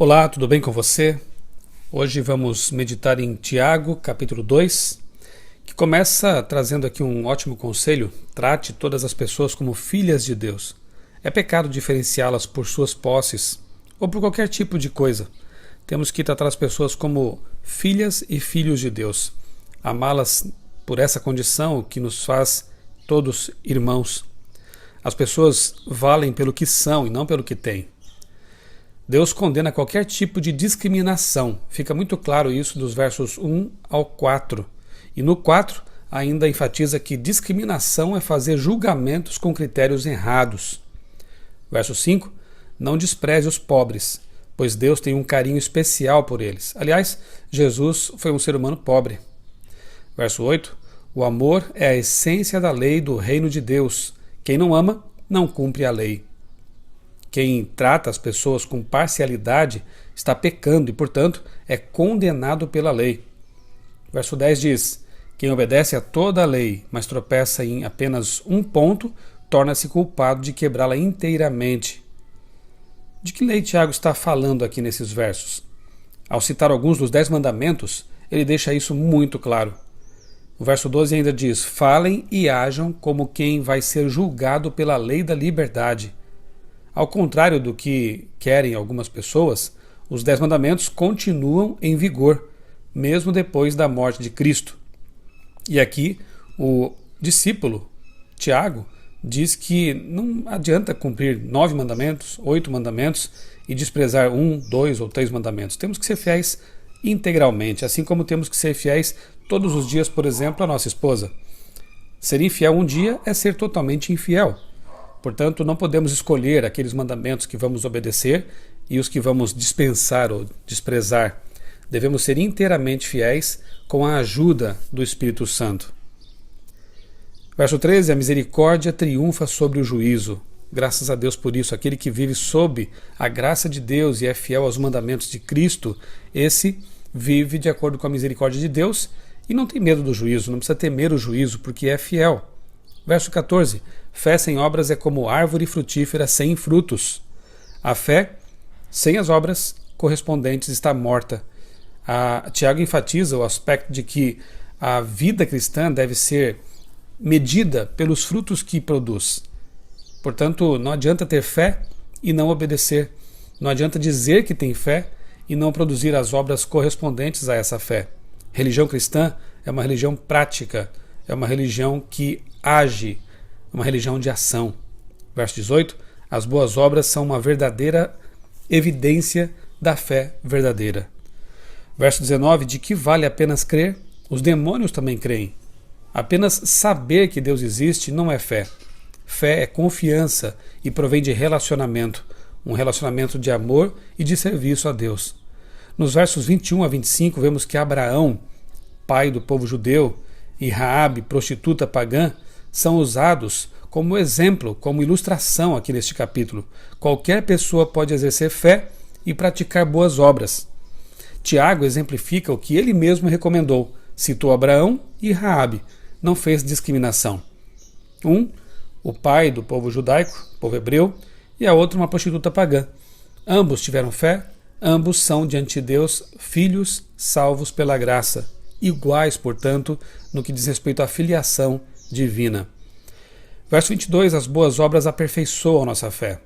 Olá, tudo bem com você? Hoje vamos meditar em Tiago, capítulo 2, que começa trazendo aqui um ótimo conselho: trate todas as pessoas como filhas de Deus. É pecado diferenciá-las por suas posses ou por qualquer tipo de coisa. Temos que tratar as pessoas como filhas e filhos de Deus, amá-las por essa condição que nos faz todos irmãos. As pessoas valem pelo que são e não pelo que têm. Deus condena qualquer tipo de discriminação. Fica muito claro isso dos versos 1 ao 4. E no 4 ainda enfatiza que discriminação é fazer julgamentos com critérios errados. Verso 5: não despreze os pobres, pois Deus tem um carinho especial por eles. Aliás, Jesus foi um ser humano pobre. Verso 8: o amor é a essência da lei do reino de Deus. Quem não ama, não cumpre a lei. Quem trata as pessoas com parcialidade está pecando e, portanto, é condenado pela lei. Verso 10 diz: quem obedece a toda a lei, mas tropeça em apenas um ponto, torna-se culpado de quebrá-la inteiramente. De que lei Tiago está falando aqui nesses versos? Ao citar alguns dos 10 mandamentos, ele deixa isso muito claro. O verso 12 ainda diz: falem e ajam como quem vai ser julgado pela lei da liberdade. Ao contrário do que querem algumas pessoas, os 10 mandamentos continuam em vigor, mesmo depois da morte de Cristo. E aqui o discípulo, Tiago, diz que não adianta cumprir 9 mandamentos, 8 mandamentos e desprezar 1, 2 ou 3 mandamentos. Temos que ser fiéis integralmente, assim como temos que ser fiéis todos os dias, por exemplo, à nossa esposa. Ser infiel um dia é ser totalmente infiel. Portanto, não podemos escolher aqueles mandamentos que vamos obedecer e os que vamos dispensar ou desprezar. Devemos ser inteiramente fiéis com a ajuda do Espírito Santo. Verso 13: a misericórdia triunfa sobre o juízo. Graças a Deus por isso. Aquele que vive sob a graça de Deus e é fiel aos mandamentos de Cristo, esse vive de acordo com a misericórdia de Deus e não tem medo do juízo, não precisa temer o juízo, porque é fiel. Verso 14: fé sem obras é como árvore frutífera sem frutos. A fé, sem as obras correspondentes, está morta. Tiago enfatiza o aspecto de que a vida cristã deve ser medida pelos frutos que produz. Portanto, não adianta ter fé e não obedecer. Não adianta dizer que tem fé e não produzir as obras correspondentes a essa fé. Religião cristã é uma religião prática, é uma religião que age, uma religião de ação. Verso 18: as boas obras são uma verdadeira evidência da fé verdadeira. Verso 19: de que vale apenas crer? Os demônios também creem. Apenas saber que Deus existe não é fé. Fé é confiança e provém de relacionamento, um relacionamento de amor e de serviço a Deus. Nos versos 21 a 25 vemos que Abraão, pai do povo judeu, e Raabe, prostituta pagã, são usados como exemplo, como ilustração aqui neste capítulo. Qualquer pessoa pode exercer fé e praticar boas obras. Tiago exemplifica o que ele mesmo recomendou. Citou Abraão e Raabe. Não fez discriminação. O pai do povo judaico, povo hebreu, e a outra uma prostituta pagã. Ambos tiveram fé, ambos são diante de Deus filhos salvos pela graça, iguais, portanto, no que diz respeito à filiação divina. Verso 22: as boas obras aperfeiçoam nossa fé.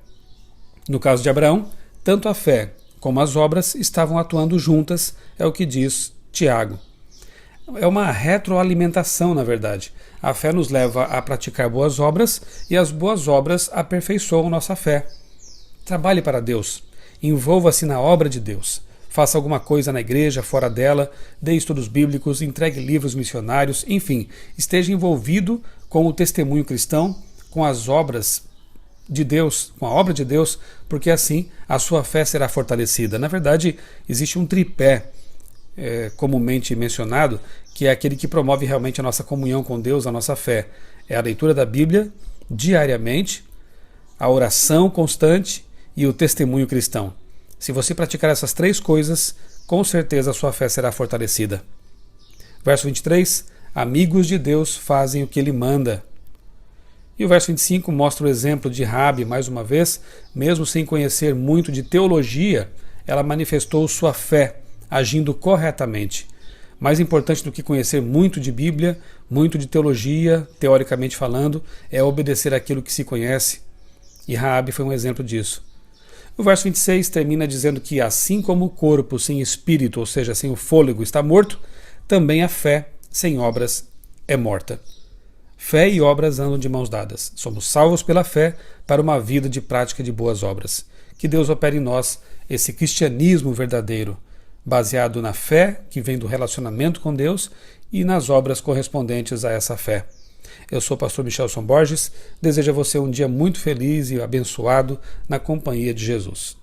No caso de Abraão, tanto a fé como as obras estavam atuando juntas, é o que diz Tiago. É uma retroalimentação, na verdade. A fé nos leva a praticar boas obras e as boas obras aperfeiçoam nossa fé. Trabalhe para Deus. Envolva-se na obra de Deus. Faça alguma coisa na igreja, fora dela, dê estudos bíblicos, entregue livros missionários, enfim, esteja envolvido com o testemunho cristão, com as obras de Deus, com a obra de Deus, porque assim a sua fé será fortalecida. Na verdade, existe um tripé comumente mencionado, que é aquele que promove realmente a nossa comunhão com Deus, a nossa fé. É a leitura da Bíblia diariamente, a oração constante e o testemunho cristão. Se você praticar essas 3 coisas, com certeza a sua fé será fortalecida. Verso 23: amigos de Deus fazem o que ele manda. E o verso 25 mostra o exemplo de Raabe, mais uma vez, mesmo sem conhecer muito de teologia, ela manifestou sua fé, agindo corretamente. Mais importante do que conhecer muito de Bíblia, muito de teologia, teoricamente falando, é obedecer aquilo que se conhece. E Raabe foi um exemplo disso. O verso 26 termina dizendo que assim como o corpo sem espírito, ou seja, sem o fôlego, está morto, também a fé sem obras é morta. Fé e obras andam de mãos dadas. Somos salvos pela fé para uma vida de prática de boas obras. Que Deus opere em nós esse cristianismo verdadeiro, baseado na fé, que vem do relacionamento com Deus, e nas obras correspondentes a essa fé. Eu sou o pastor Michelson Borges, desejo a você um dia muito feliz e abençoado na companhia de Jesus.